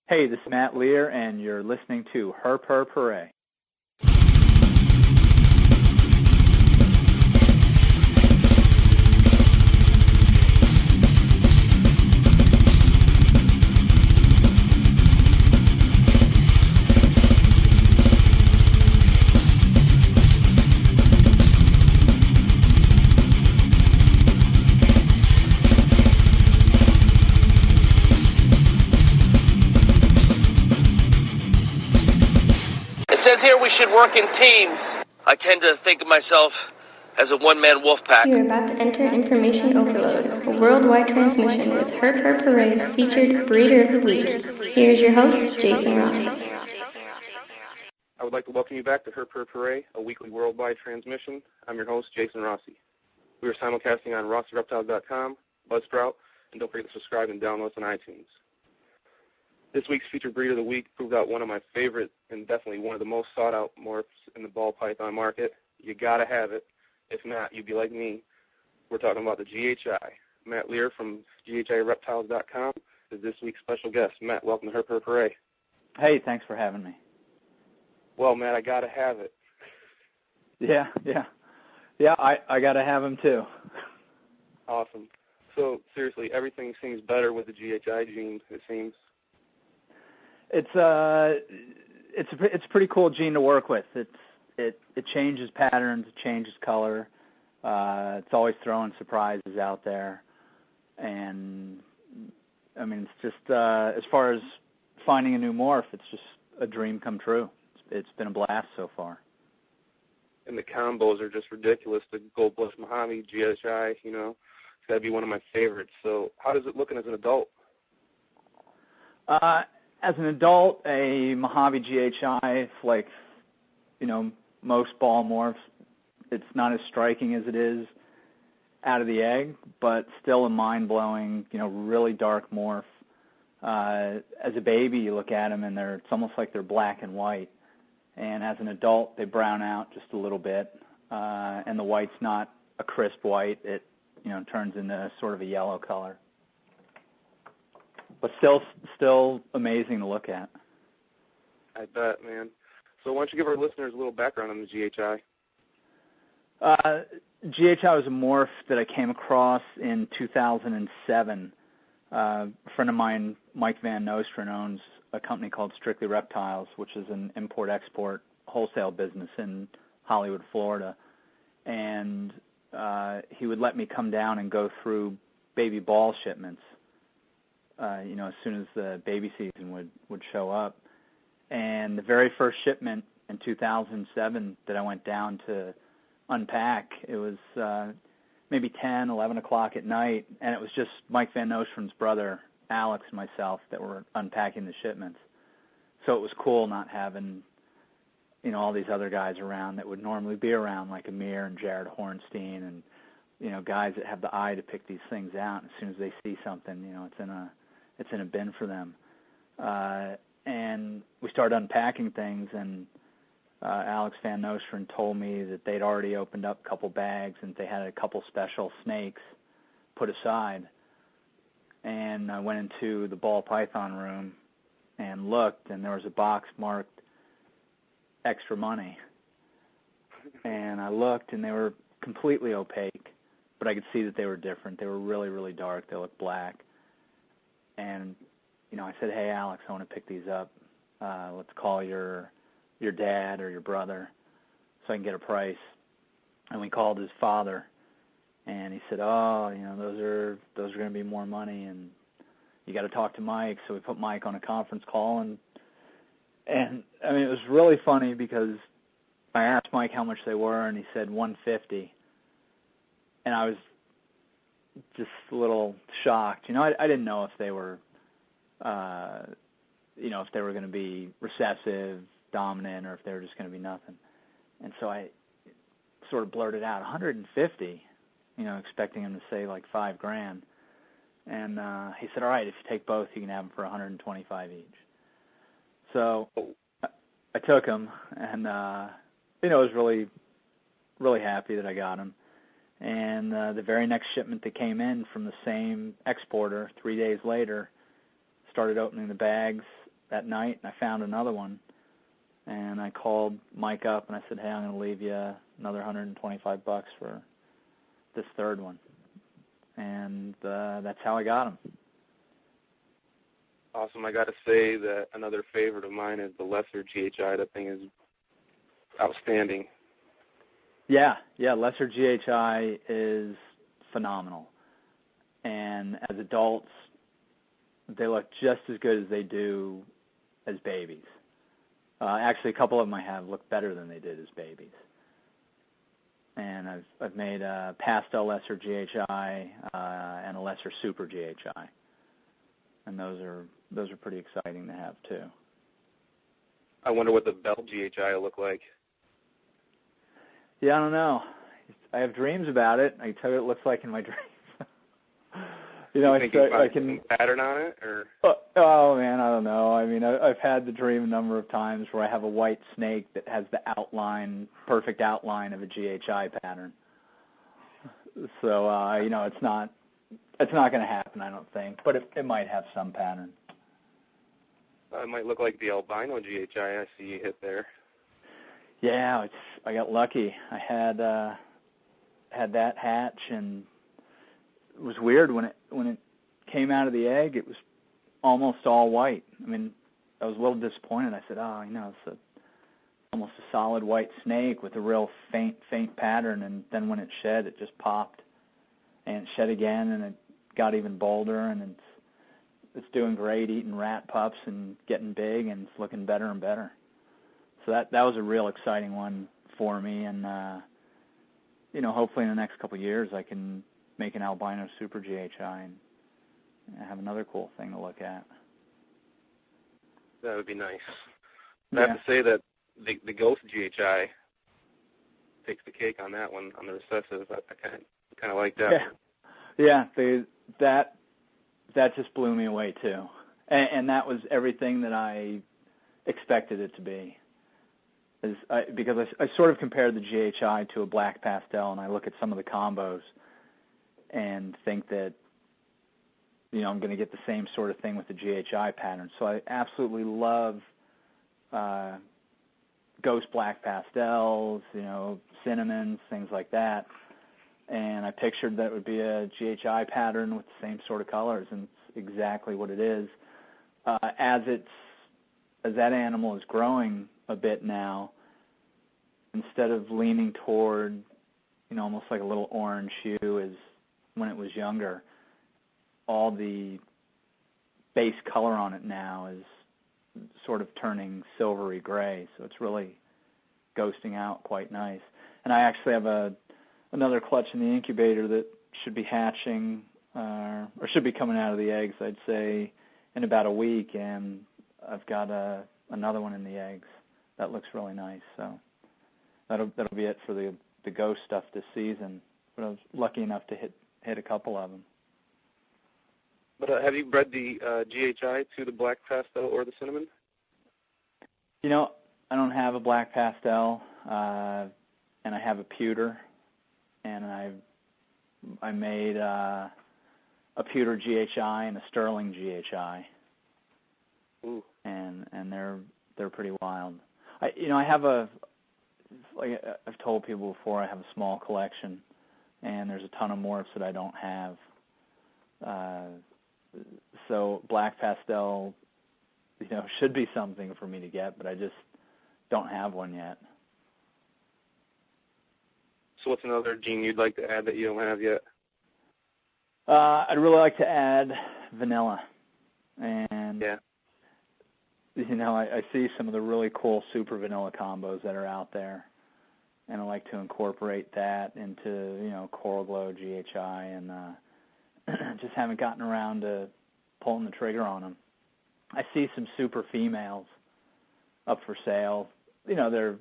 Hey, this is Matt Lear, and you're listening to Herp Herp Hooray. It says here we should work in teams. I tend to think of myself as a one-man wolf pack. You are about to enter Information Overload, a worldwide transmission with Herp Herp Hooray's featured Breeder of the Week. Here's your host, Jason Rossi. I would like to welcome you back to Herp Herp Hooray, a weekly worldwide transmission. I'm your host, Jason Rossi. We are simulcasting on rossireptiles.com, Buzzsprout, and don't forget to subscribe and download us on iTunes. This week's featured breed of the week proved out one of my favorite and definitely one of the most sought-out morphs in the ball python market. You got to have it. If not, you'd be like me. We're talking about the GHI. Matt Lear from GHIReptiles.com is this week's special guest. Matt, welcome to Herp Herp Hooray. Hey, thanks for having me. Well, Matt, I got to have it. Yeah, I got to have him too. Awesome. So, seriously, everything seems better with the GHI gene, it seems. It's a pretty cool gene to work with. It changes patterns, it changes color. It's always throwing surprises out there, and I mean, it's just as far as finding a new morph, it's just a dream come true. It's been a blast so far. And the combos are just ridiculous. The Gold Blush Mojave, GHI, it's got to be one of my favorites. So, how does it look as an adult? As an adult, a Mojave GHI, like, most ball morphs, it's not as striking as it is out of the egg, but still a mind-blowing, really dark morph. As a baby, you look at them, and it's almost like they're black and white. And as an adult, they brown out just a little bit, and the white's not a crisp white. It, turns into sort of a yellow color. But still amazing to look at. I bet, man. So why don't you give our listeners a little background on the GHI? GHI was a morph that I came across in 2007. A friend of mine, Mike Van Nosteren, owns a company called Strictly Reptiles, which is an import-export wholesale business in Hollywood, Florida. And he would let me come down and go through baby ball shipments. As soon as the baby season would show up. And the very first shipment in 2007 that I went down to unpack, it was maybe 10, 11 o'clock at night, and it was just Mike Van Nosteren's brother, Alex, and myself that were unpacking the shipments. So it was cool not having, all these other guys around that would normally be around, like Amir and Jared Hornstein and, guys that have the eye to pick these things out. As soon as they see something, it's in a bin for them. And we started unpacking things, and Alex Van Nosteren told me that they'd already opened up a couple bags and they had a couple special snakes put aside. And I went into the ball python room and looked, and there was a box marked extra money. And I looked, and they were completely opaque, but I could see that they were different. They were really, really dark. They looked black. And, I said, hey, Alex, I want to pick these up. Let's call your dad or your brother so I can get a price. And we called his father, and he said, those are going to be more money, and you got to talk to Mike. So we put Mike on a conference call, and I mean, it was really funny because I asked Mike how much they were, and he said $150, and I was just a little shocked. I didn't know if they were, if they were going to be recessive, dominant, or if they were just going to be nothing. And so I sort of blurted out, 150, expecting him to say like $5,000. And he said, all right, if you take both, you can have them for 125 each. So I took them, and, I was really, really happy that I got them. And the very next shipment that came in from the same exporter 3 days later, started opening the bags, that night, and I found another one. And I called Mike up, and I said, hey, I'm going to leave you another $125 for this third one. And that's how I got him. Awesome. I got to say that another favorite of mine is the lesser GHI. That thing is outstanding. Yeah, lesser GHI is phenomenal. And as adults, they look just as good as they do as babies. Actually, a couple of them I have look better than they did as babies. And I've made a pastel lesser GHI and a lesser super GHI, and those are pretty exciting to have too. I wonder what the bell GHI will look like. Yeah, I don't know. I have dreams about it. I can tell you what it looks like in my dreams. You think I can pattern on it, or? Oh man, I don't know. I mean, I've had the dream a number of times where I have a white snake that has the perfect outline of a GHI pattern. So it's not going to happen, I don't think, but it might have some pattern. It might look like the albino GHI I see you hit there. Yeah, I got lucky. I had that hatch, and it was weird when it came out of the egg. It was almost all white. I mean, I was a little disappointed. I said, it's almost a solid white snake with a real faint pattern. And then when it shed, it just popped, and it shed again, and it got even bolder, and it's doing great, eating rat pups and getting big, and it's looking better and better. So that was a real exciting one for me, and hopefully in the next couple of years I can make an albino super GHI and have another cool thing to look at. That would be nice. Yeah. I have to say that the ghost GHI takes the cake on that one, on the recessive. I kind of like that. Yeah, that just blew me away too, and that was everything that I expected it to be. Because I sort of compared the GHI to a black pastel, and I look at some of the combos and think that, I'm going to get the same sort of thing with the GHI pattern. So I absolutely love ghost black pastels, cinnamons, things like that. And I pictured that it would be a GHI pattern with the same sort of colors, and it's exactly what it is. As that animal is growing a bit now, instead of leaning toward, almost like a little orange hue as when it was younger, all the base color on it now is sort of turning silvery gray, so it's really ghosting out quite nice. And I actually have another clutch in the incubator that should be hatching, or should be coming out of the eggs, I'd say, in about a week, and I've got another one in the eggs. That looks really nice, so that'll be it for the ghost stuff this season. But I was lucky enough to hit a couple of them. But have you bred the GHI to the black pastel or the cinnamon? I don't have a black pastel, and I have a pewter, and I made a pewter GHI and a sterling GHI. Ooh. And they're pretty wild. I have like I've told people before, I have a small collection, and there's a ton of morphs that I don't have. So black pastel, should be something for me to get, but I just don't have one yet. So what's another gene you'd like to add that you don't have yet? I'd really like to add vanilla, and yeah. I see some of the really cool super vanilla combos that are out there, and I like to incorporate that into, Coral Glow GHI, and just haven't gotten around to pulling the trigger on them. I see some super females up for sale. They're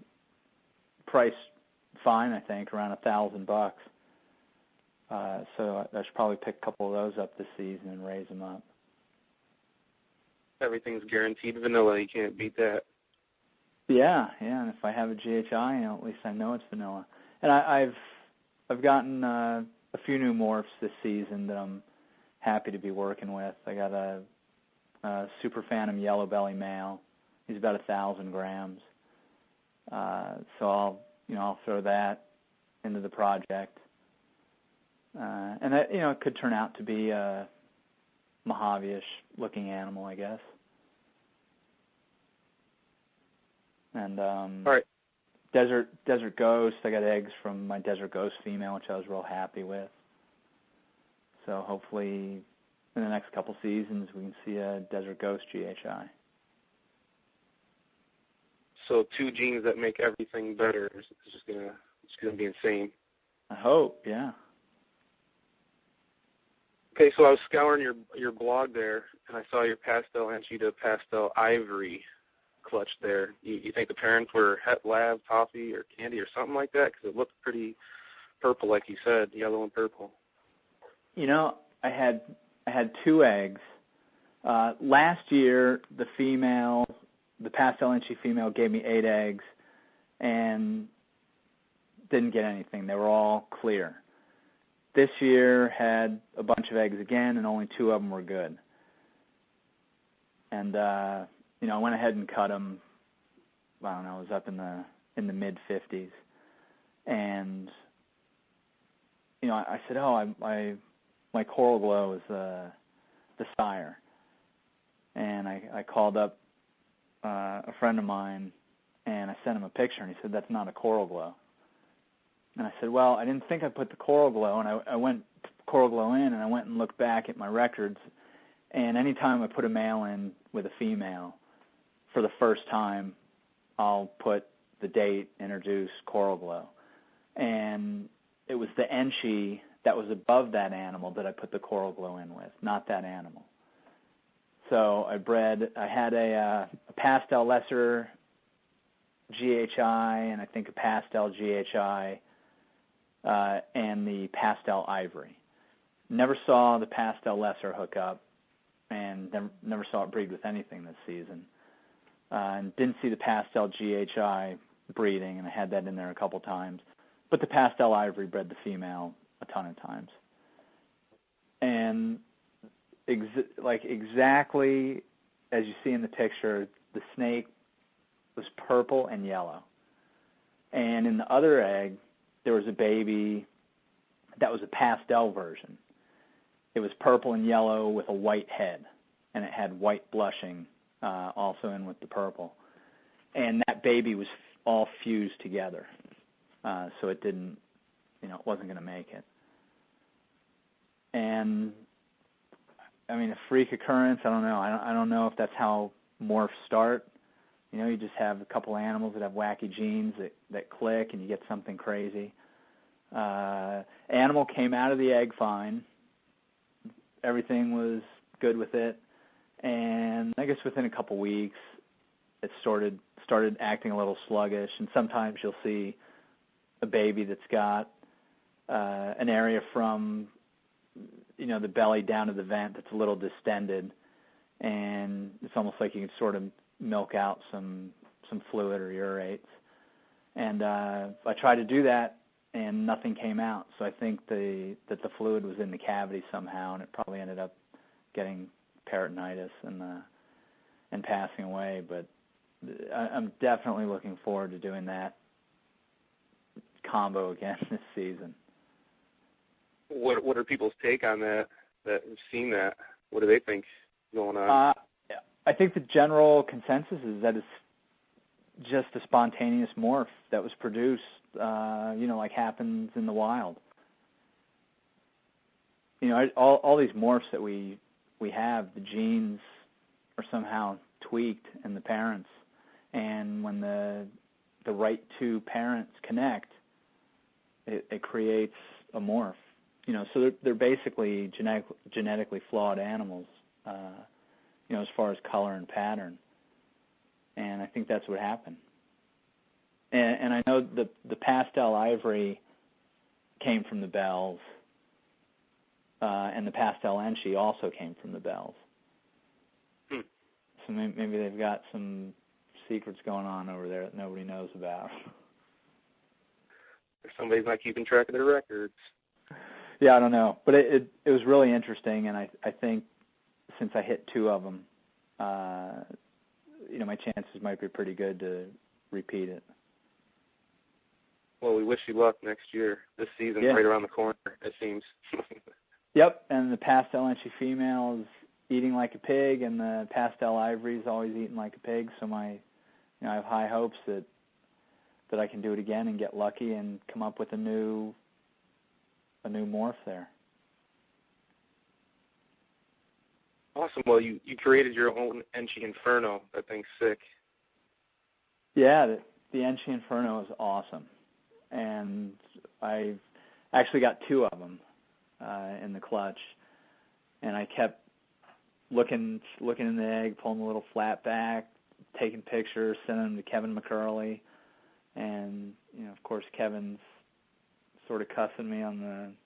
priced fine, I think, around $1,000. So I should probably pick a couple of those up this season and raise them up. Everything's guaranteed vanilla. You can't beat that. Yeah, and if I have a GHI, at least I know it's vanilla. And I've gotten a few new morphs this season that I'm happy to be working with. I got a super phantom yellow belly male. He's about 1,000 grams. So I'll throw that into the project. And that, it could turn out to be a Mojave-ish looking animal, I guess. And all right. Desert Ghost, I got eggs from my Desert Ghost female, which I was real happy with. So hopefully in the next couple seasons we can see a Desert Ghost GHI. So 2 genes that make everything better. It's just gonna be insane. I hope, yeah. Okay, so I was scouring your blog there, and I saw your pastel Enchi to pastel ivory clutch there. You think the parents were Het Lab, Toffee, or Candy, or something like that? Because it looked pretty purple, like you said, yellow and purple. I had 2 eggs. Last year, the pastel Enchi female gave me 8 eggs and didn't get anything. They were all clear. This year had a bunch of eggs again, and only 2 of them were good. And I went ahead and cut them. I don't know. It was up in the mid 50s, and I said, my Coral Glow is the sire, and I called up a friend of mine, and I sent him a picture, and he said, that's not a Coral Glow. And I said, well, I didn't think I put the Coral Glow, and I went Coral Glow in, and I went and looked back at my records, and anytime I put a male in with a female, for the first time, I'll put the date, introduce Coral Glow. And it was the Enchi that was above that animal that I put the Coral Glow in with, not that animal. So I had a pastel lesser GHI, and I think a pastel GHI, and the pastel ivory. Never saw the pastel lesser hook up, and never saw it breed with anything this season. And didn't see the pastel GHI breeding, and I had that in there a couple times. But the pastel ivory bred the female a ton of times. And exactly as you see in the picture, the snake was purple and yellow. And in the other egg, there was a baby that was a pastel version. It was purple and yellow with a white head, and it had white blushing also in with the purple. And that baby was all fused together, so it didn't, it wasn't going to make it. And, a freak occurrence, I don't know. I don't know if that's how morphs start. You just have a couple animals that have wacky genes that click, and you get something crazy. Animal came out of the egg fine. Everything was good with it. And I guess within a couple weeks, it started acting a little sluggish. And sometimes you'll see a baby that's got an area from, the belly down to the vent that's a little distended. And it's almost like you can sort of milk out some fluid or urates. And I tried to do that, and nothing came out. So I think that the fluid was in the cavity somehow, and it probably ended up getting peritonitis and passing away. But I'm definitely looking forward to doing that combo again this season. What are people's take on that have seen that? What do they think going on? I think the general consensus is that it's just a spontaneous morph that was produced, like happens in the wild. All these morphs that we have, the genes are somehow tweaked in the parents, and when the right two parents connect, it creates a morph. So they're basically genetically flawed animals, as far as color and pattern. And I think that's what happened. And I know the pastel ivory came from the bells, and the pastel Enchi also came from the bells. So maybe they've got some secrets going on over there that nobody knows about. Or somebody's not keeping track of their records. Yeah, I don't know. But it was really interesting, and I think since I hit 2 of them, my chances might be pretty good to repeat it. Well, we wish you luck next year. This season's right around the corner, it seems. Yep, and the pastel Enchi female is eating like a pig, and the pastel ivory is always eating like a pig. So I have high hopes that I can do it again and get lucky and come up with a new morph there. Awesome. Well, you created your own Enchi Inferno. That thing's sick. Yeah, the Enchi Inferno is awesome. And I've actually got two of them in the clutch. And I kept looking in the egg, pulling the little flat back, taking pictures, sending them to Kevin McCurley. And, of course, Kevin's sort of cussing me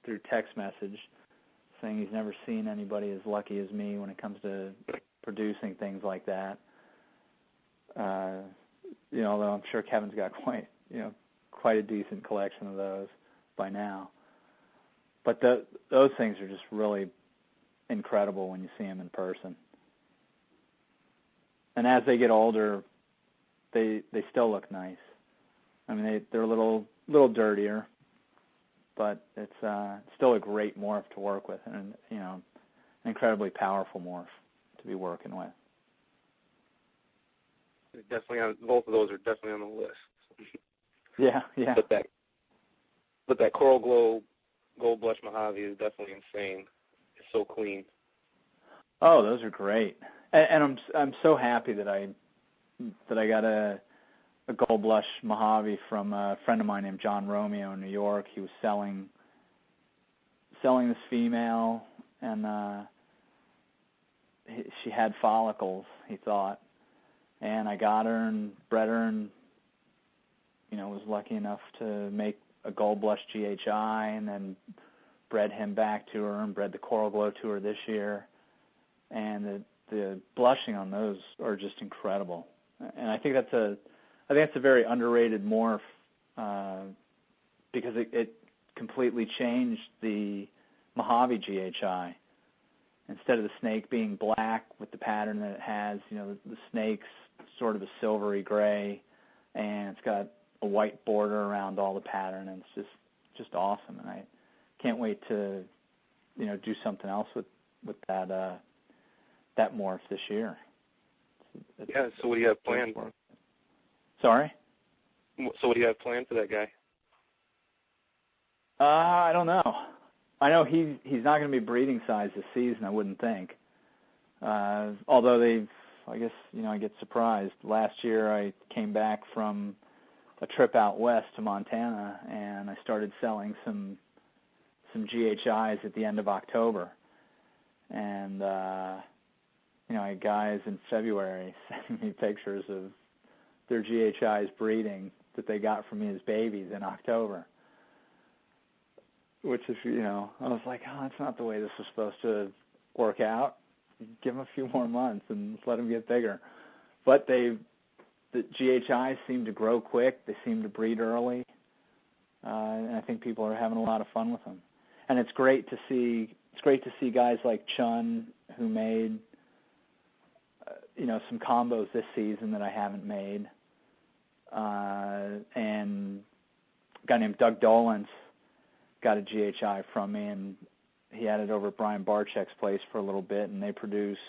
through text message, saying he's never seen anybody as lucky as me when it comes to producing things like that. Although I'm sure Kevin's got quite a decent collection of those by now. But those things are just really incredible when you see them in person. And as they get older, they still look nice. I mean, they're a little dirtier, but it's still a great morph to work with, and an incredibly powerful morph to be working with. Both of those are definitely on the list. Yeah. But that Coral Glow Gold Blush Mojave is definitely insane. It's so clean. Oh, those are great, and I'm so happy that I got a Gold Blush Mojave from a friend of mine named John Romeo in New York. He was selling this female, and she had follicles, he thought. And I got her and bred her and, was lucky enough to make a Gold Blush GHI and then bred him back to her and bred the Coral Glow to her this year. And the blushing on those are just incredible. And I think that's a very underrated morph because it completely changed the Mojave GHI. Instead of the snake being black with the pattern that it has, the snake's sort of a silvery gray, and it's got a white border around all the pattern, and it's just awesome. And I can't wait to, do something else with that morph this year. So what do you have planned? Sorry? So what do you have planned for that guy? I don't know. I know he's not going to be breeding size this season, I wouldn't think. Although I guess, I get surprised. Last year I came back from a trip out west to Montana, and I started selling some GHIs at the end of October. And, I had guys in February sending me pictures of their GHIs breeding that they got from me as babies in October. Which is, I was like, that's not the way this was supposed to work out. Give them a few more months and let them get bigger. But the GHIs seem to grow quick. They seem to breed early. And I think people are having a lot of fun with them. And it's great to see guys like Chun who made, some combos this season that I haven't made. And a guy named Doug Dolans got a GHI from me, and he had it over at Brian Barczyk's place for a little bit, and they produced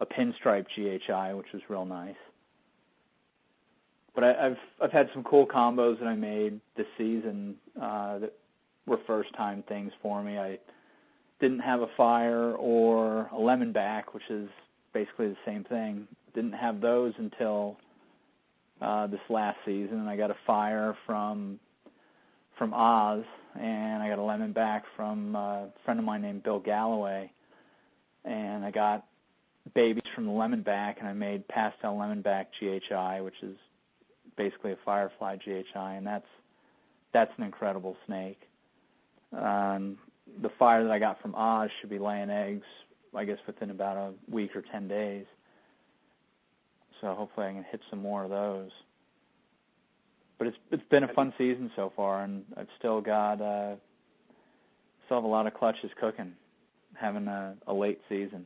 a pinstripe GHI, which was real nice. But I've had some cool combos that I made this season that were first-time things for me. I didn't have a fire or a lemonback, which is basically the same thing. Didn't have those until this last season, and I got a fire from Oz, and I got a lemonback from a friend of mine named Bill Galloway, and I got babies from the lemonback, and I made pastel lemonback GHI, which is basically a firefly GHI, and that's an incredible snake. The fire that I got from Oz should be laying eggs, I guess, within about a week or 10 days. So hopefully I can hit some more of those. But it's been a fun season so far, and I've still have a lot of clutches cooking, having a late season.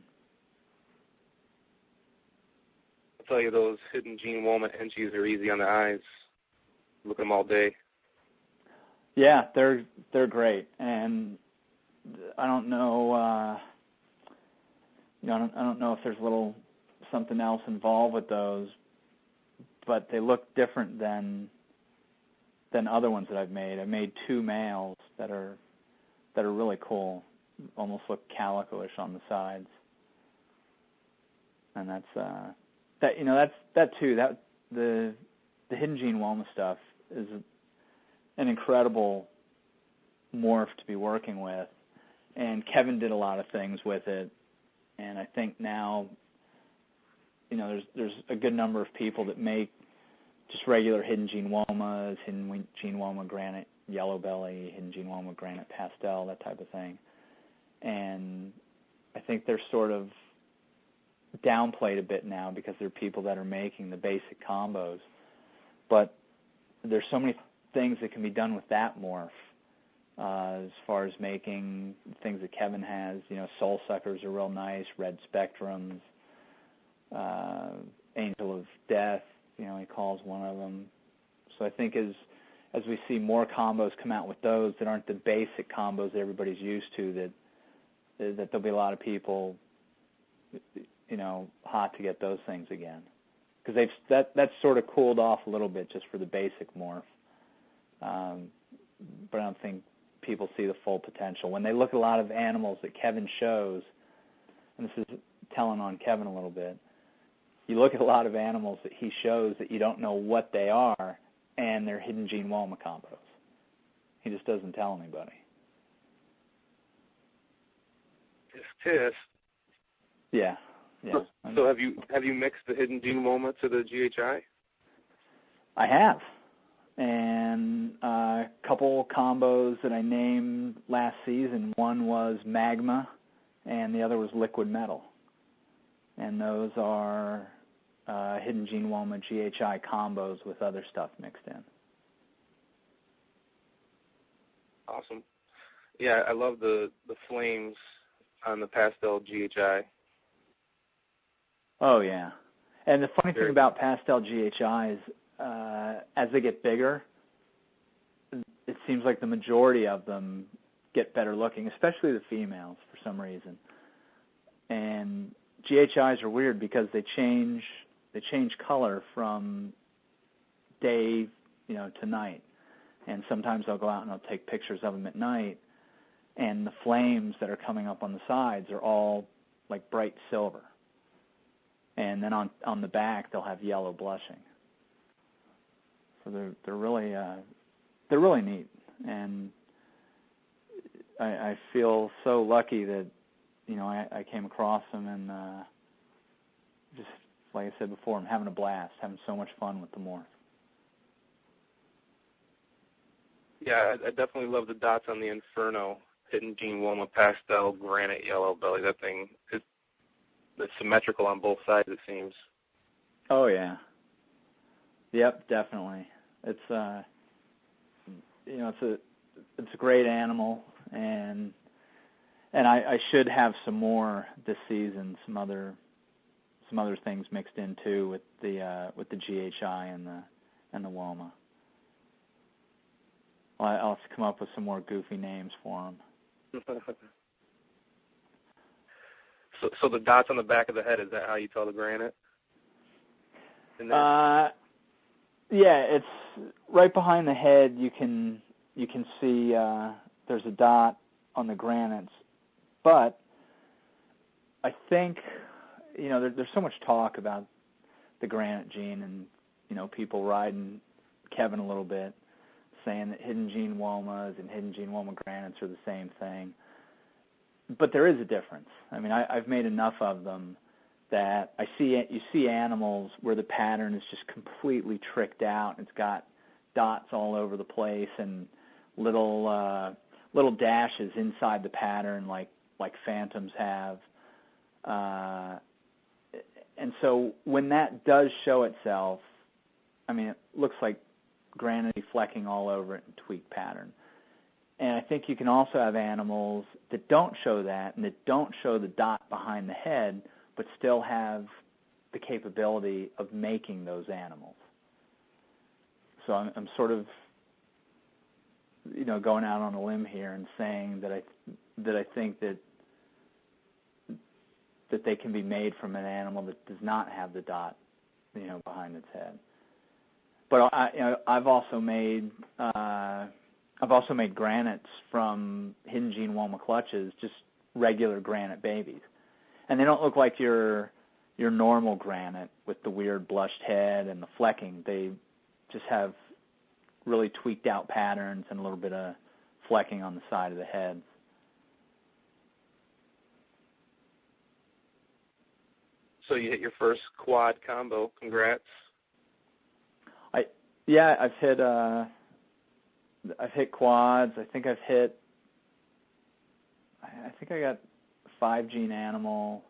tell you those hidden gene walnut henchies are easy on the eyes. Look at them all day. Yeah, they're great, and I don't know. I don't know if there's a little something else involved with those, but they look different than other ones that I've made. I made 2 males that are really cool. Almost look calico-ish on the sides, and that's the hidden gene walnut stuff is an incredible morph to be working with, and Kevin did a lot of things with it, and I think now there's a good number of people that make just regular hidden gene walnuts, hidden gene walnut granite yellow belly, hidden gene walnut granite pastel, that type of thing. And I think they're sort of downplayed a bit now because there are people that are making the basic combos. But there's so many things that can be done with that morph as far as making things that Kevin has. Soul suckers are real nice, red spectrums, angel of death, he calls one of them. So I think as we see more combos come out with those that aren't the basic combos that everybody's used to, that there'll be a lot of people, hot to get those things again, because that's sort of cooled off a little bit just for the basic morph. But I don't think people see the full potential when they look at a lot of animals that Kevin shows. And this is telling on Kevin a little bit. You look at a lot of animals that he shows that you don't know what they are, and they're hidden gene walnut combos. He just doesn't tell anybody. Tisk. Yeah. So have you mixed the hidden gene walnut to the GHI? I have, and a couple combos that I named last season. One was magma, and the other was liquid metal, and those are hidden gene walnut GHI combos with other stuff mixed in. Awesome. Yeah, I love the flames on the pastel GHI. Oh, yeah. And the funny thing about pastel GHIs, as they get bigger, it seems like the majority of them get better looking, especially the females for some reason. And GHIs are weird because they change color from day, to night. And sometimes I'll go out and I'll take pictures of them at night, and the flames that are coming up on the sides are all like bright silver. And then on the back they'll have yellow blushing. So they're really neat, and I feel so lucky that I came across them, and just like I said before, I'm having a blast, having so much fun with the morph. Yeah, I definitely love the dots on the Inferno hidden gene walnut pastel granite yellow belly. That thing is symmetrical on both sides, it seems. Oh yeah. Yep, definitely. It's it's a great animal, and I should have some more this season. Some other things mixed in too with the GHI and the WOMA. I'll have to come up with some more goofy names for them. So the dots on the back of the head, is that how you tell the granite? Yeah, it's right behind the head. You can see there's a dot on the granites, but I think there's so much talk about the granite gene, and people riding Kevin a little bit, saying that hidden gene womas and hidden gene woma granites are the same thing. But there is a difference. I mean, I've made enough of them that you see animals where the pattern is just completely tricked out. It's got dots all over the place and little dashes inside the pattern, like phantoms have. And so when that does show itself, I mean, it looks like granite flecking all over it and tweak pattern. And I think you can also have animals that don't show that and that don't show the dot behind the head, but still have the capability of making those animals. So I'm sort of, going out on a limb here and saying that I think that they can be made from an animal that does not have the dot, behind its head. But I've also made granites from hidden gene Woma clutches, just regular granite babies, and they don't look like your normal granite with the weird blushed head and the flecking. They just have really tweaked out patterns and a little bit of flecking on the side of the heads. So you hit your first quad combo. Congrats. I've hit quads. I think I got 5-gene animal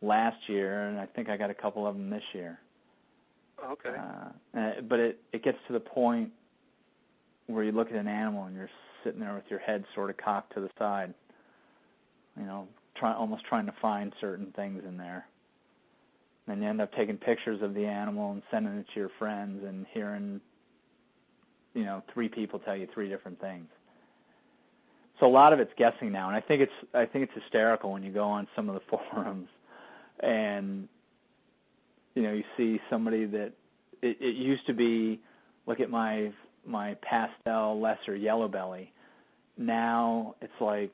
last year, and I think I got a couple of them this year. Okay. But it gets to the point where you look at an animal and you're sitting there with your head sort of cocked to the side, almost trying to find certain things in there. And you end up taking pictures of the animal and sending it to your friends and hearing, 3 people tell you 3 different things. So a lot of it's guessing now, and I think it's hysterical when you go on some of the forums and you see somebody that it used to be, look at my pastel lesser yellow belly. Now it's like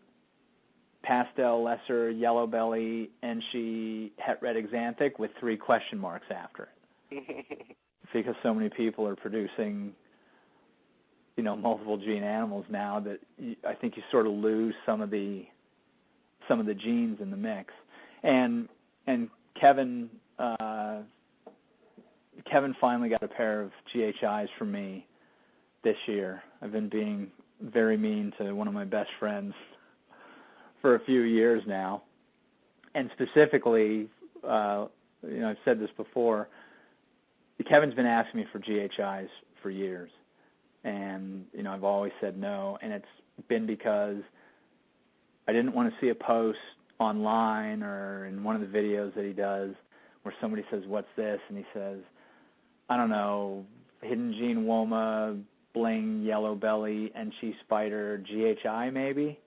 pastel lesser yellow belly Enshi het red exanthic with 3 question marks after it. Because so many people are producing multiple gene animals now that I think you sort of lose some of the genes in the mix. And Kevin finally got a pair of GHIs from me this year. I've been being very mean to one of my best friends for a few years now. And specifically, I've said this before, Kevin's been asking me for GHIs for years. And, I've always said no. And it's been because I didn't want to see a post online or in one of the videos that he does where somebody says, "What's this?" And he says, I don't know, hidden gene Woma, bling, yellow belly, Enshi spider, GHI maybe.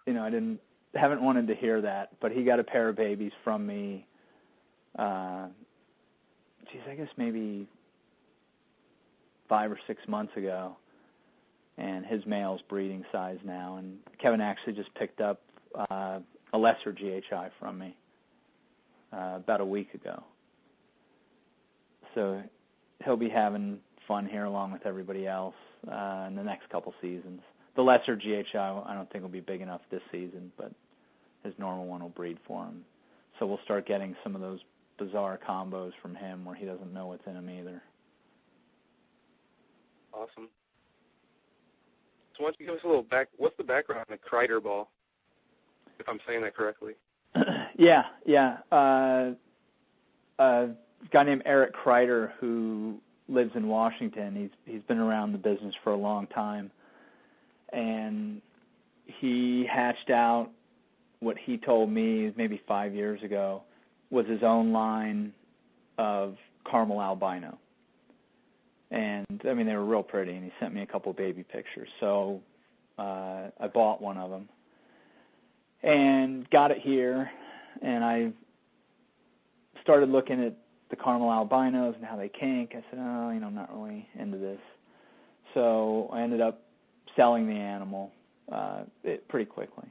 I haven't wanted to hear that, but he got a pair of babies from me. I guess maybe 5 or 6 months ago, and his male's breeding size now. And Kevin actually just picked up a lesser GHI from me about a week ago. So he'll be having fun here along with everybody else in the next couple seasons. The lesser GHI I don't think will be big enough this season, but his normal one will breed for him. So we'll start getting some of those bizarre combos from him where he doesn't know what's in them either. Awesome. So why don't you give us a little what's the background on the Kreider ball, if I'm saying that correctly? Yeah. A guy named Eric Kreider who lives in Washington. He's been around the business for a long time, and he hatched out what he told me maybe 5 years ago was his own line of caramel albino. And, they were real pretty, and he sent me a couple of baby pictures. So I bought one of them and got it here, and I started looking at the caramel albinos and how they kink. I said, I'm not really into this. So I ended up selling the animal pretty quickly.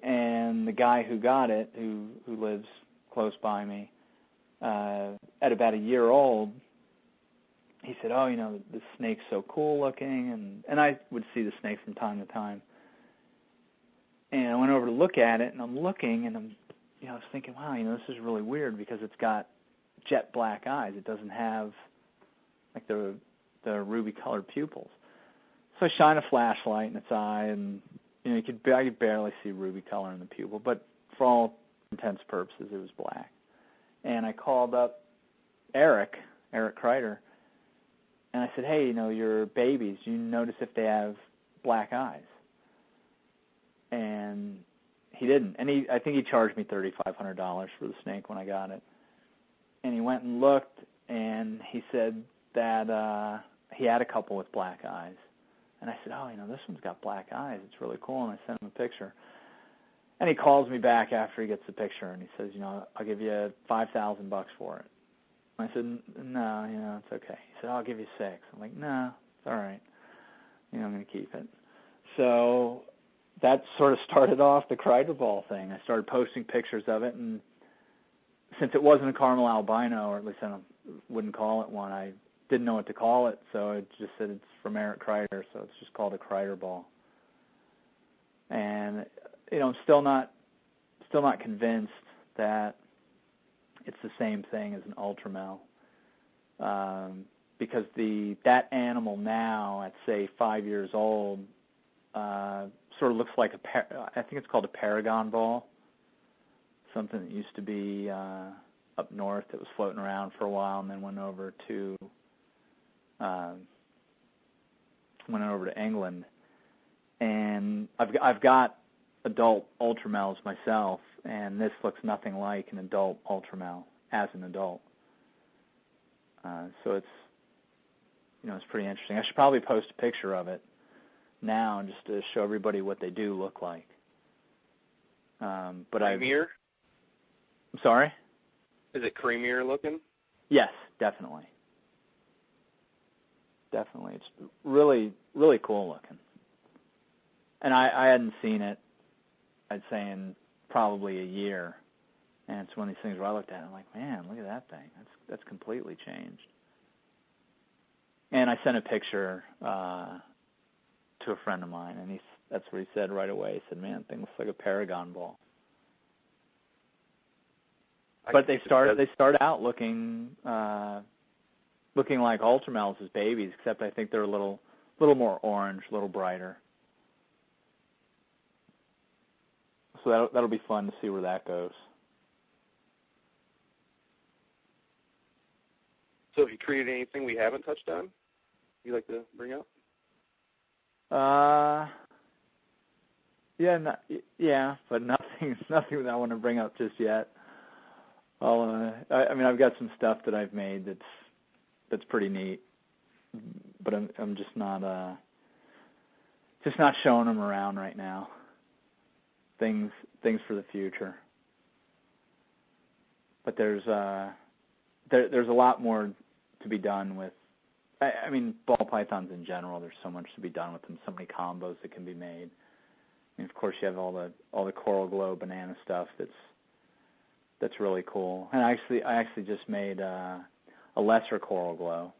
And the guy who got it, who lives close by me, at about a year old, he said, the snake's so cool looking. And I would see the snake from time to time. And I went over to look at it, and I'm looking, and I was thinking, wow, this is really weird because it's got jet black eyes. It doesn't have like the ruby-colored pupils. So I shine a flashlight in its eye, and I could barely see ruby color in the pupil, but for all intents and purposes, it was black. And I called up Eric Kreider, and I said, hey, your babies, do you notice if they have black eyes? And he didn't. And I think he charged me $3,500 for the snake when I got it. And he went and looked, and he said that he had a couple with black eyes. And I said, oh, this one's got black eyes. It's really cool. And I sent him a picture. And he calls me back after he gets the picture, and he says, I'll give you $5,000 for it. I said, no, it's okay. He said, I'll give you $6,000. I'm like, no, it's all right. I'm going to keep it. So that sort of started off the Kreider ball thing. I started posting pictures of it, and since it wasn't a caramel albino, or at least I wouldn't call it one, I didn't know what to call it, so it just said it's from Eric Kreider, so it's just called a Kreider ball. And I'm still not convinced that it's the same thing as an ultramel, because that animal now at say 5 years old sort of looks like I think it's called a paragon ball, something that used to be up north that was floating around for a while and then went over to England. And I've got adult ultramels myself, and this looks nothing like an adult ultramel as an adult. So it's pretty interesting. I should probably post a picture of it now just to show everybody what they do look like. But creamier? I'm sorry? Is it creamier looking? Yes, definitely. Definitely. It's really, really cool looking. And I hadn't seen it, I'd say, in probably a year. And it's one of these things where I looked at it and I'm like, man, look at that thing. That's completely changed. And I sent a picture to a friend of mine, and that's what he said right away. He said, man, thing looks like a paragon ball. But they start out looking like ultramels as babies, except I think they're a little more orange, a little brighter. So that'll be fun to see where that goes. So have you created anything we haven't touched on you'd like to bring up? But nothing that I want to bring up just yet. I've got some stuff that I've made that's pretty neat, but I'm just not showing them around right now. Things for the future. But there's a lot more to be done with. Ball pythons in general. There's so much to be done with them. So many combos that can be made. Of course, you have all the coral glow banana stuff that's really cool. And I actually just made a lesser coral glow,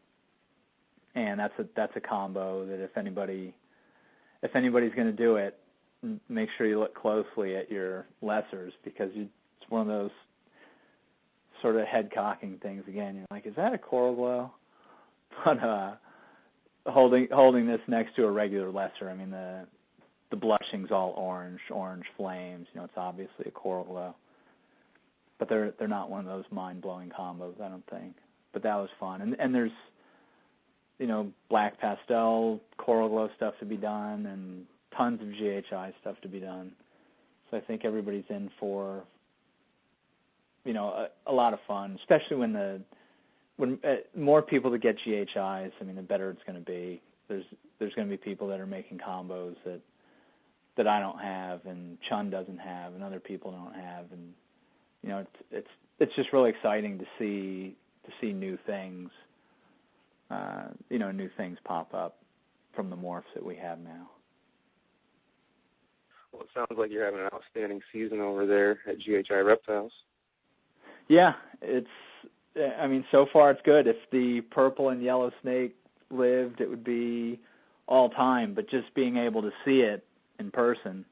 and that's a combo that if anybody's going to do it, make sure you look closely at your lessers, because it's one of those sort of head cocking things again. You're like, is that a coral glow? But holding this next to a regular lesser, the blushing's all orange flames. It's obviously a coral glow. But they're not one of those mind-blowing combos, I don't think. But that was fun. And there's, black pastel, coral glow stuff to be done, and tons of GHI stuff to be done. So I think everybody's in for, a lot of fun, especially when more people that get GHIs, the better it's going to be. There's going to be people that are making combos that I don't have, and Chun doesn't have, and other people don't have, and it's just really exciting to see new things, new things pop up from the morphs that we have now. Well, it sounds like you're having an outstanding season over there at GHI Reptiles. Yeah, so far it's good. If the purple and yellow snake lived, it would be all time. But just being able to see it in person,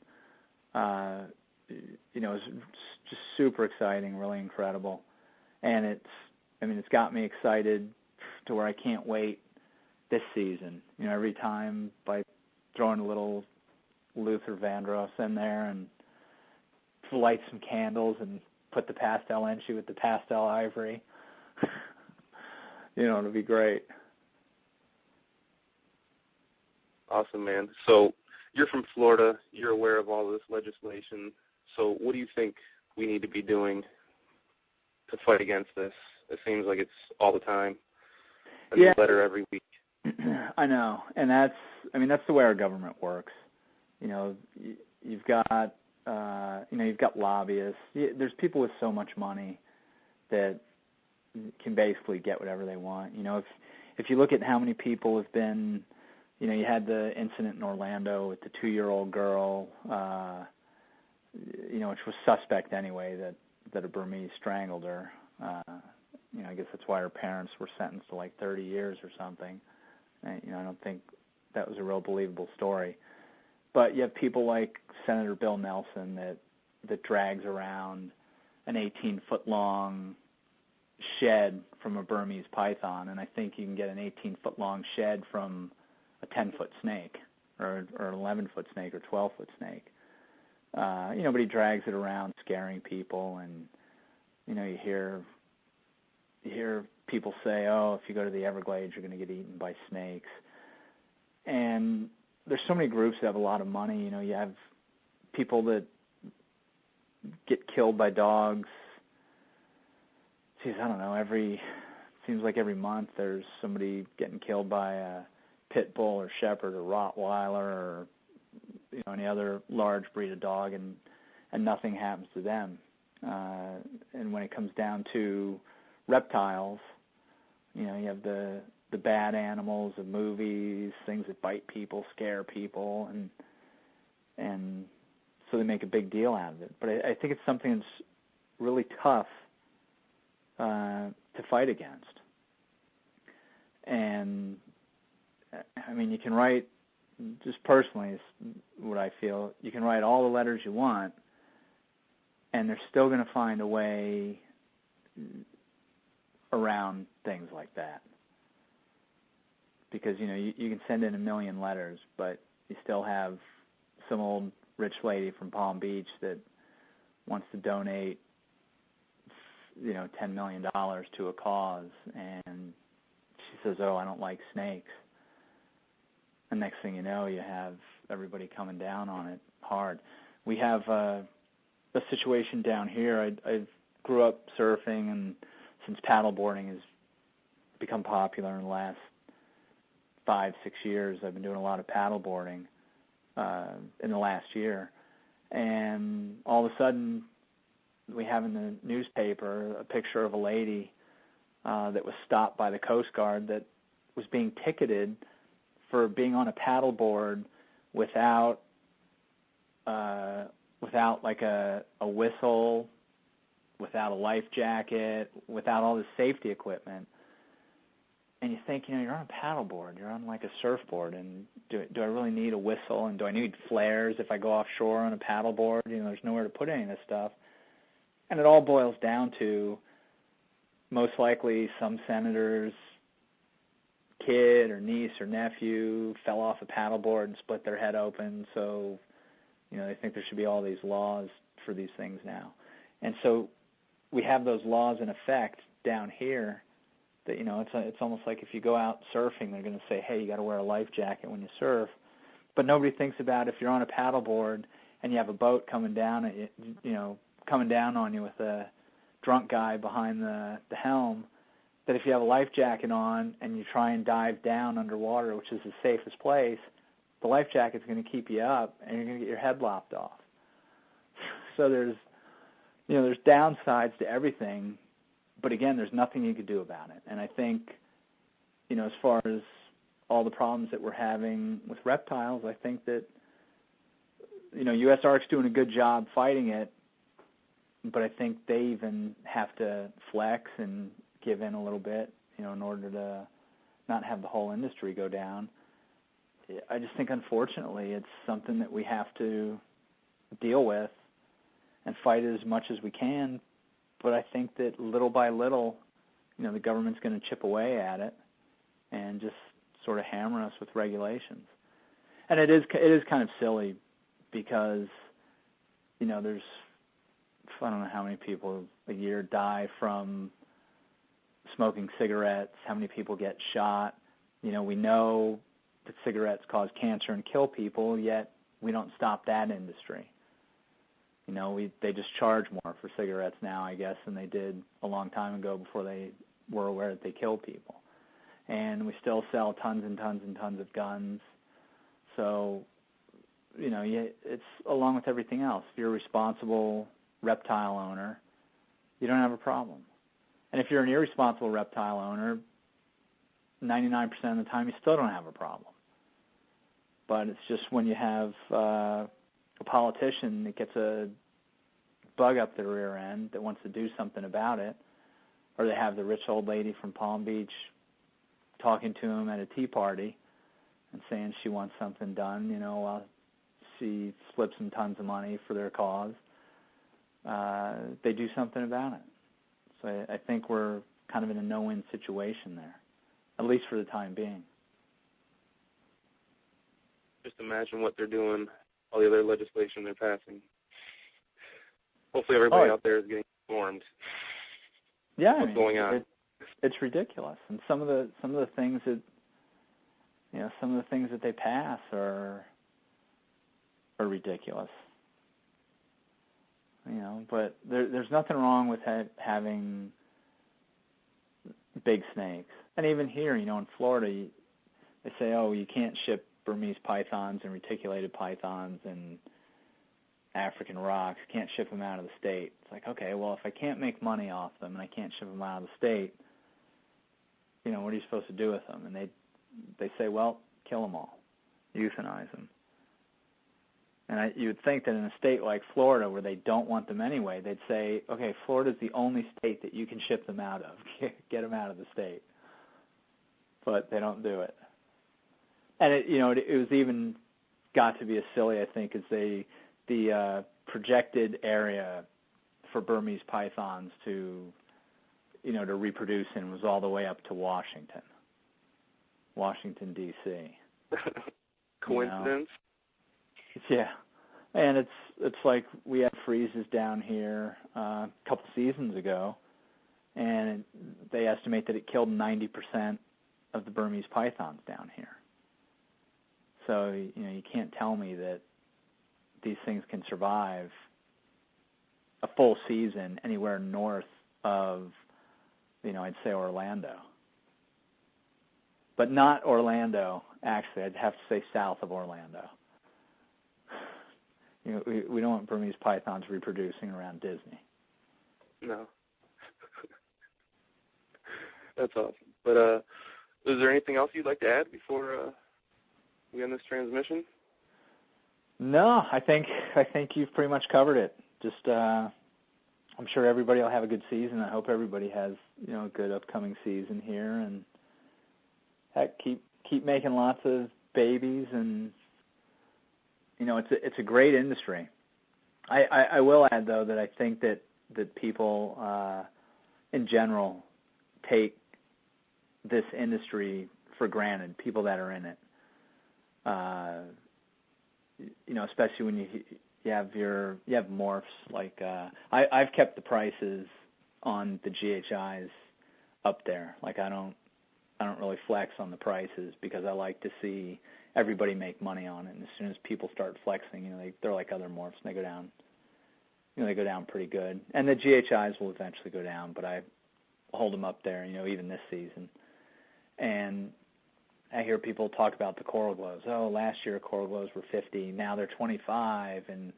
is just super exciting, really incredible. And it's got me excited to where I can't wait this season. Every time by throwing a little Luther Vandross in there and light some candles and put the pastel enchi with the pastel ivory. It'll be great. Awesome, man. So you're from Florida. You're aware of all this legislation So what do you think we need to be doing to fight against this? It seems like it's all the time, a new letter every week. I know, and that's the way our government works. You've got lobbyists. There's people with so much money that can basically get whatever they want. If you look at how many people have been, you had the incident in Orlando with the 2-year-old girl, which was suspect anyway, that a Burmese strangled her. I guess that's why her parents were sentenced to like 30 years or something. I don't think that was a real believable story. But you have people like Senator Bill Nelson that drags around an 18-foot-long shed from a Burmese python, and I think you can get an 18-foot-long shed from a 10-foot snake or an 11-foot snake or 12-foot snake. But he drags it around scaring people, and, you hear people say, oh, if you go to the Everglades, you're going to get eaten by snakes. And there's so many groups that have a lot of money. You have people that get killed by dogs. Geez, I don't know, seems like every month there's somebody getting killed by a pit bull or shepherd or Rottweiler or any other large breed of dog, and nothing happens to them. And when it comes down to reptiles, you have the bad animals of movies, things that bite people, scare people, and so they make a big deal out of it. But I think it's something that's really tough to fight against. And you can write, just personally is what I feel, you can write all the letters you want, and they're still going to find a way around things like that. Because, you can send in 1 million letters, but you still have some old rich lady from Palm Beach that wants to donate $10 million to a cause, and she says, oh, I don't like snakes. And next thing you know, you have everybody coming down on it hard. We have a situation down here. I grew up surfing, and since paddleboarding has become popular in the last 5-6 years, I've been doing a lot of paddleboarding in the last year. And all of a sudden, we have in the newspaper a picture of a lady that was stopped by the Coast Guard that was being ticketed for being on a paddleboard without like a whistle, without a life jacket, without all the safety equipment. And you think, you're on a paddleboard, you're on like a surfboard, and do I really need a whistle, and do I need flares if I go offshore on a paddleboard? There's nowhere to put any of this stuff. And it all boils down to most likely some senator's kid or niece or nephew fell off a paddleboard and split their head open, so they think there should be all these laws for these things now. And so we have those laws in effect down here that, it's almost like if you go out surfing, they're going to say, hey, you got to wear a life jacket when you surf. But nobody thinks about if you're on a paddleboard and you have a boat coming down at you, coming down on you with a drunk guy behind the helm, that if you have a life jacket on and you try and dive down underwater, which is the safest place, the life jacket's going to keep you up and you're going to get your head lopped off. So there's downsides to everything, but again, there's nothing you could do about it. And I think, as far as all the problems that we're having with reptiles, I think that, USARK's doing a good job fighting it, but I think they even have to flex and give in a little bit, in order to not have the whole industry go down. I just think, unfortunately, it's something that we have to deal with and fight as much as we can. But I think that little by little, the government's going to chip away at it and just sort of hammer us with regulations. And it is kind of silly because, there's, I don't know how many people a year die from smoking cigarettes, how many people get shot. We know that cigarettes cause cancer and kill people, yet we don't stop that industry. They just charge more for cigarettes now, I guess, than they did a long time ago before they were aware that they kill people. And we still sell tons and tons and tons of guns. So, it's along with everything else. If you're a responsible reptile owner, you don't have a problem. And if you're an irresponsible reptile owner, 99% of the time you still don't have a problem. But it's just when you have a politician that gets a bug up their rear end that wants to do something about it, or they have the rich old lady from Palm Beach talking to him at a tea party and saying she wants something done, while she slips them tons of money for their cause, they do something about it. So I think we're kind of in a no-win situation there, at least for the time being. Just imagine what they're doing, all the other legislation they're passing. Hopefully everybody out there is getting informed. Yeah, what's going on. It's ridiculous, and some of the things that they pass are ridiculous. But there's nothing wrong with having big snakes. And even here, in Florida, they say, you can't ship Burmese pythons and reticulated pythons and African rocks. You can't ship them out of the state. It's like, okay, well, if I can't make money off them and I can't ship them out of the state, what are you supposed to do with them? And they say, well, kill them all, euthanize them. And you would think that in a state like Florida, where they don't want them anyway, they'd say, okay, Florida's the only state that you can ship them out of. Get them out of the state. But they don't do it. And it was even got to be as silly, I think, as the projected area for Burmese pythons to reproduce in was all the way up to Washington, D.C. Coincidence? Yeah, and it's like we had freezes down here a couple seasons ago, and they estimate that it killed 90% of the Burmese pythons down here. So you can't tell me that these things can survive a full season anywhere north of, I'd say Orlando. But not Orlando, actually. I'd have to say south of Orlando. We don't want Burmese pythons reproducing around Disney. No. That's awesome. But is there anything else you'd like to add before we end this transmission? No, I think you've pretty much covered it. Just I'm sure everybody will have a good season. I hope everybody has a good upcoming season here, and heck, keep making lots of babies, and it's a great industry. I will add though that I think that people in general take this industry for granted. People that are in it, especially when you have morphs. Like I've kept the prices on the GHIs up there. Like I don't really flex on the prices because I like to see everybody make money on it. And as soon as people start flexing, they're like other morphs, and they go down. They go down pretty good. And the GHIs will eventually go down, but I hold them up there, even this season. And I hear people talk about the coral glows. Oh, last year coral glows were 50, now they're 25, and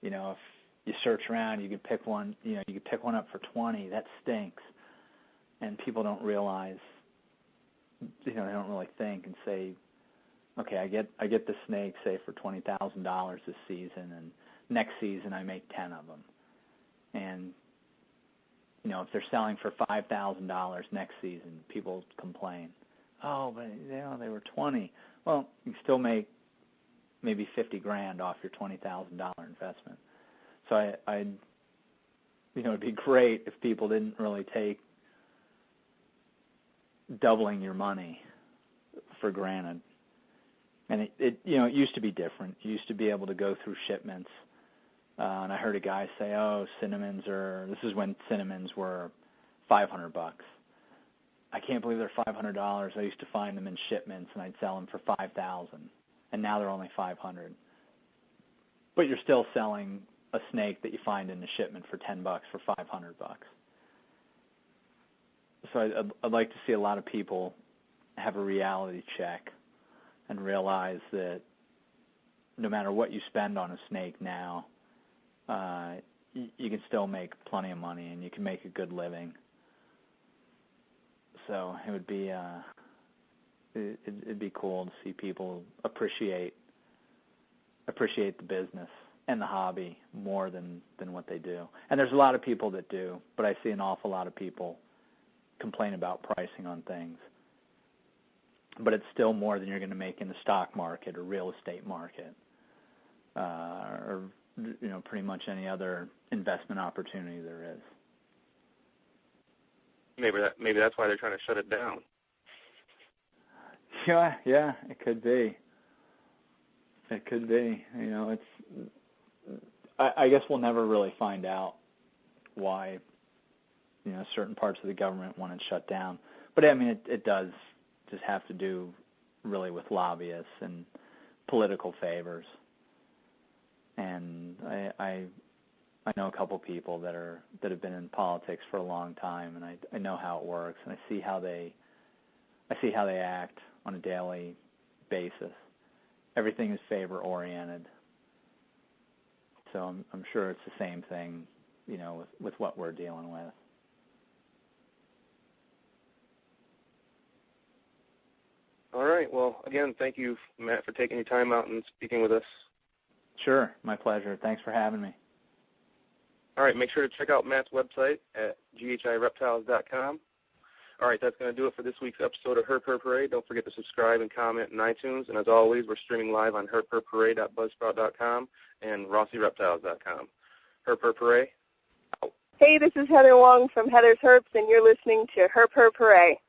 if you search around, you could pick one. You could pick one up for 20. That stinks. And people don't realize. They don't really think and say, okay, I get the snake, say, for $20,000 this season, and next season I make 10 of them. And if they're selling for $5,000 next season, people complain. Oh, but they were 20. Well, you can still make maybe $50,000 off your $20,000 investment. So it'd be great if people didn't really take doubling your money for granted. And it used to be different. You used to be able to go through shipments. And I heard a guy say, this is when cinnamons were $500. I can't believe they're $500. I used to find them in shipments, and I'd sell them for $5,000, and now they're only $500. But you're still selling a snake that you find in a shipment for $10 for $500. So I'd like to see a lot of people have a reality check and realize that no matter what you spend on a snake now, you can still make plenty of money and you can make a good living. So it would be it'd be cool to see people appreciate the business and the hobby more than what they do. And there's a lot of people that do, but I see an awful lot of people complain about pricing on things. But it's still more than you're going to make in the stock market or real estate market, or pretty much any other investment opportunity there is. Maybe that's why they're trying to shut it down. Yeah, it could be. It could be. I guess we'll never really find out why, certain parts of the government want it shut down. But I mean, it does just have to do really with lobbyists and political favors. And I know a couple people that have been in politics for a long time, and I know how it works, and I see how they act on a daily basis. Everything is favor oriented. So I'm sure it's the same thing, with what we're dealing with. All right. Well, again, thank you, Matt, for taking your time out and speaking with us. Sure. My pleasure. Thanks for having me. All right. Make sure to check out Matt's website atghireptiles.com. All right. That's going to do it for this week's episode of Herp Herp Hooray. Don't forget to subscribe and comment in iTunes. And as always, we're streaming live on herpherphooray.buzzsprout.com and rossireptiles.com. Herp Herp Hooray, out. Hey, this is Heather Wong from Heather's Herps, and you're listening to Herp Herp Hooray.